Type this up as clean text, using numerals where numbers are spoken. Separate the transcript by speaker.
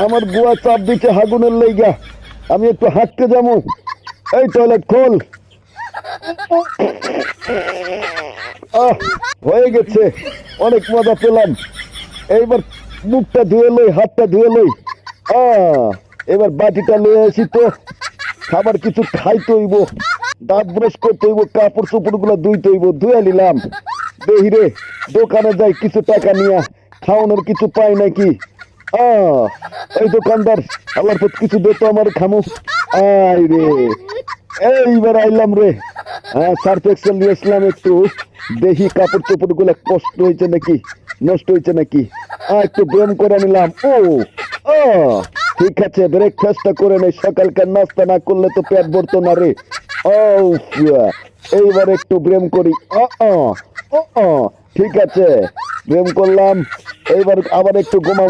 Speaker 1: আমার বুয়া চাপ দিচ্ছে হাগুনের লেগা, আমি একটু হাঁটতে যাবো। এই টয়লেট খোল। হয়ে গেছে, অনেক মজা পেলাম। এইবার মুখটা ধুয়ে লই, হাতটা ধুয়ে লই। এবার বাটিটা লয়ে আসি তো, খাবার কিছু খাইতে হইব, দাঁত ব্রাশ করতে হইব, কাপড় চোপড় গুলা ধুইতে হইব। ধুয়ে নিলাম, দেহিরে দোকানে যাই কিছু টাকা নিয়া, খাওয়ানোর কিছু পাই নাকি। এই দোকানদার আমার তো কিছু দে তো আমার খামো। আই রে, এইবার আইলাম রে। সার্ফ এক্সেল নিয়ে আসলাম একটু, দেখি কাপড় চোপড় গুলা কষ্ট হয়েছে নাকি, নষ্ট হয়েছে নাকি। একটু ব্যায়াম করে নিলাম। ও ঠিক আছে, ব্রেকফাস্টটা করে নেই, সকালকার নাস্তা না করলে তো পেট ভরতো না রে। ও এইবার একটু ব্যায়াম করি। ঠিক আছে, ব্যায়াম করলাম, এইবার আবার একটু ঘুমাবো।